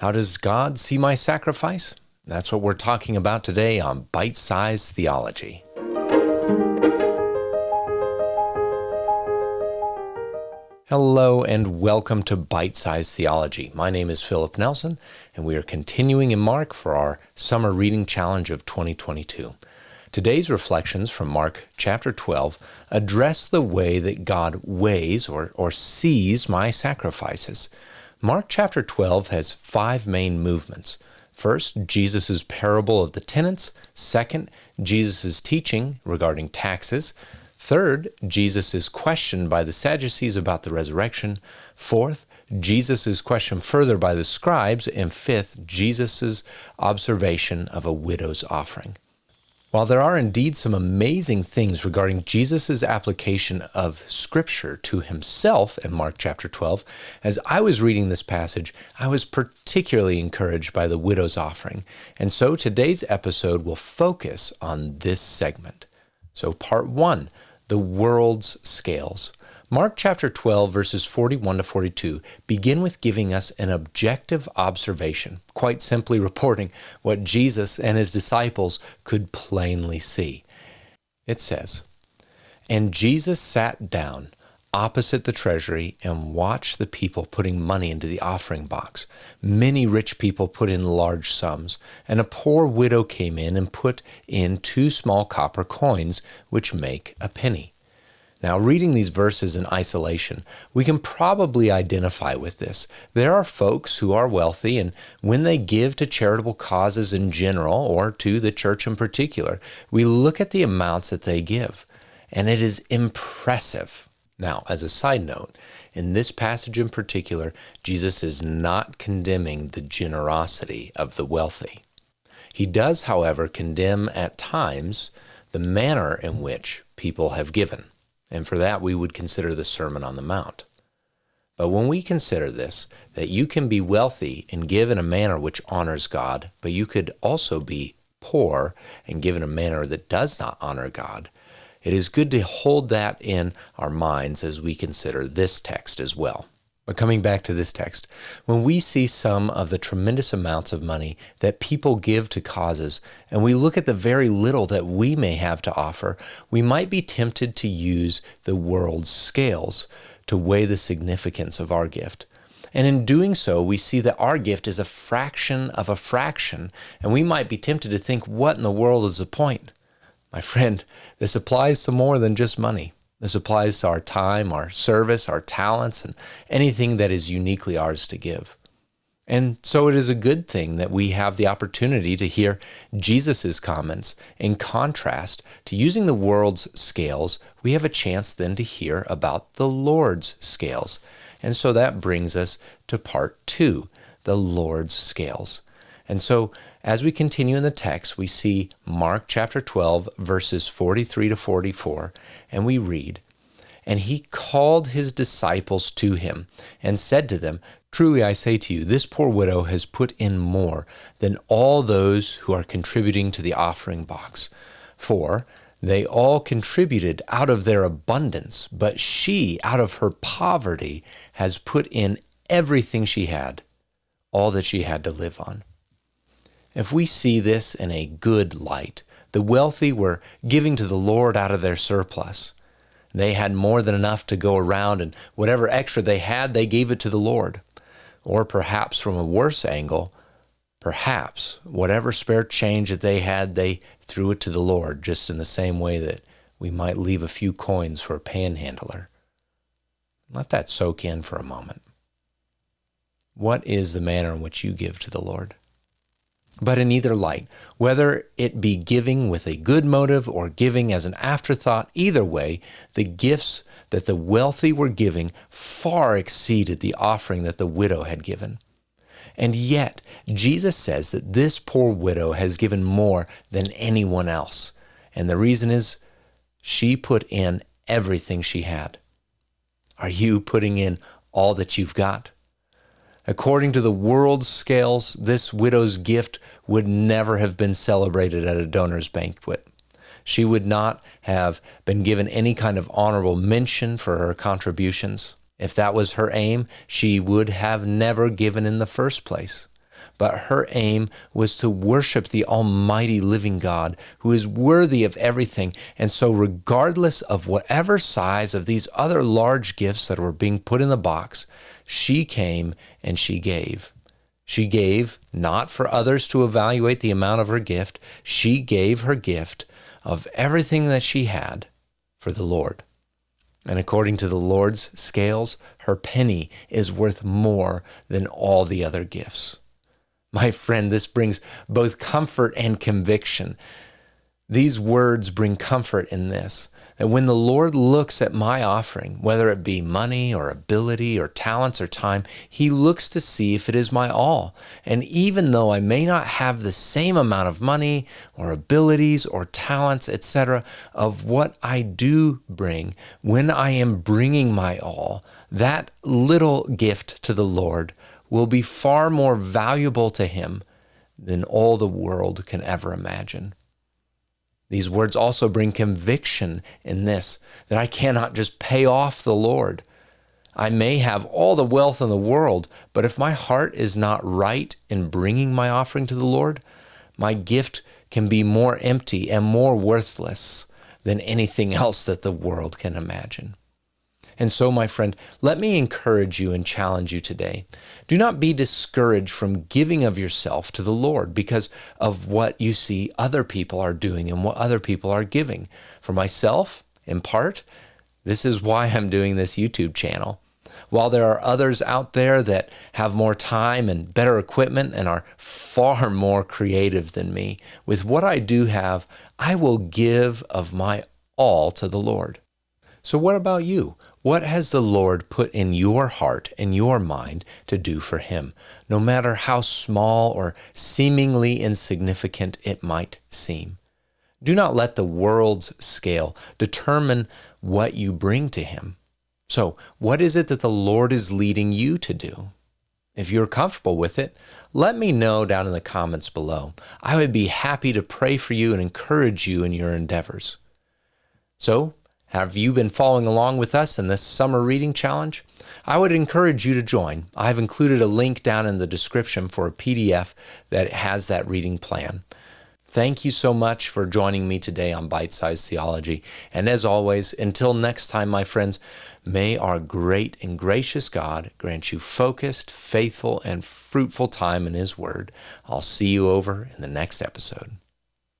How does God see my sacrifice? That's what we're talking about today on Byte-Size Theology. Hello and welcome to Byte-Size Theology. My name is Philip Nelson, and we are continuing in Mark for our Summer Reading Challenge of 2022. Today's reflections from Mark chapter 12 address the way that God weighs or sees my sacrifices. Mark chapter 12 has 5 main movements. First, Jesus' parable of the tenants. Second, Jesus' teaching regarding taxes. Third, Jesus is questioned by the Sadducees about the resurrection. Fourth, Jesus is questioned further by the scribes. And fifth, Jesus' observation of a widow's offering. While there are indeed some amazing things regarding Jesus' application of Scripture to himself in Mark chapter 12, as I was reading this passage, I was particularly encouraged by the widow's offering. And so today's episode will focus on this segment. So part 1, the world's scales. Mark chapter 12, verses 41 to 42 begin with giving us an objective observation, quite simply reporting what Jesus and his disciples could plainly see. It says, "And Jesus sat down opposite the treasury and watched the people putting money into the offering box. Many rich people put in large sums, and a poor widow came in and put in 2 small copper coins, which make a penny." Now, reading these verses in isolation, we can probably identify with this. There are folks who are wealthy, and when they give to charitable causes in general, or to the church in particular, we look at the amounts that they give, and it is impressive. Now, as a side note, in this passage in particular, Jesus is not condemning the generosity of the wealthy. He does, however, condemn at times the manner in which people have given. And for that, we would consider the Sermon on the Mount. But when we consider this, that you can be wealthy and give in a manner which honors God, but you could also be poor and give in a manner that does not honor God, it is good to hold that in our minds as we consider this text as well. But coming back to this text, when we see some of the tremendous amounts of money that people give to causes, and we look at the very little that we may have to offer, we might be tempted to use the world's scales to weigh the significance of our gift. And in doing so, we see that our gift is a fraction of a fraction, and we might be tempted to think, what in the world is the point? My friend, this applies to more than just money. This applies to our time, our service, our talents, and anything that is uniquely ours to give. And so it is a good thing that we have the opportunity to hear Jesus' comments in contrast to using the world's scales. We have a chance then to hear about the Lord's scales. And so that brings us to part 2, the Lord's scales. And so as we continue in the text, we see Mark chapter 12, verses 43 to 44, and we read, "And he called his disciples to him and said to them, 'Truly I say to you, this poor widow has put in more than all those who are contributing to the offering box. For they all contributed out of their abundance, but she, out of her poverty, has put in everything she had, all that she had to live on.'" If we see this in a good light, the wealthy were giving to the Lord out of their surplus. They had more than enough to go around, and whatever extra they had, they gave it to the Lord. Or perhaps from a worse angle, perhaps whatever spare change that they had, they threw it to the Lord, just in the same way that we might leave a few coins for a panhandler. Let that soak in for a moment. What is the manner in which you give to the Lord? But in either light, whether it be giving with a good motive or giving as an afterthought, either way, the gifts that the wealthy were giving far exceeded the offering that the widow had given. And yet, Jesus says that this poor widow has given more than anyone else. And the reason is she put in everything she had. Are you putting in all that you've got? According to the world's scales, this widow's gift would never have been celebrated at a donor's banquet. She would not have been given any kind of honorable mention for her contributions. If that was her aim, she would have never given in the first place. but her aim was to worship the almighty living God who is worthy of everything. And so regardless of whatever size of these other large gifts that were being put in the box, she came and she gave. She gave not for others to evaluate the amount of her gift. She gave her gift of everything that she had for the Lord. And according to the Lord's scales, her penny is worth more than all the other gifts. My friend, this brings both comfort and conviction. These words bring comfort in this, that when the Lord looks at my offering, whether it be money or ability or talents or time, he looks to see if it is my all. And even though I may not have the same amount of money or abilities or talents, etc., of what I do bring, when I am bringing my all, that little gift to the Lord will be far more valuable to him than all the world can ever imagine. These words also bring conviction in this, that I cannot just pay off the Lord. I may have all the wealth in the world, but if my heart is not right in bringing my offering to the Lord, my gift can be more empty and more worthless than anything else that the world can imagine. And so, my friend, let me encourage you and challenge you today. Do not be discouraged from giving of yourself to the Lord because of what you see other people are doing and what other people are giving. For myself, in part, this is why I'm doing this YouTube channel. While there are others out there that have more time and better equipment and are far more creative than me, with what I do have, I will give of my all to the Lord. So what about you? What has the Lord put in your heart and your mind to do for him, no matter how small or seemingly insignificant it might seem? Do not let the world's scale determine what you bring to him. So, what is it that the Lord is leading you to do? If you're comfortable with it, let me know down in the comments below. I would be happy to pray for you and encourage you in your endeavors. So, have you been following along with us in this summer reading challenge? I would encourage you to join. I've included a link down in the description for a PDF that has that reading plan. Thank you so much for joining me today on Byte-Size Theology. And as always, until next time, my friends, may our great and gracious God grant you focused, faithful, and fruitful time in his word. I'll see you over in the next episode.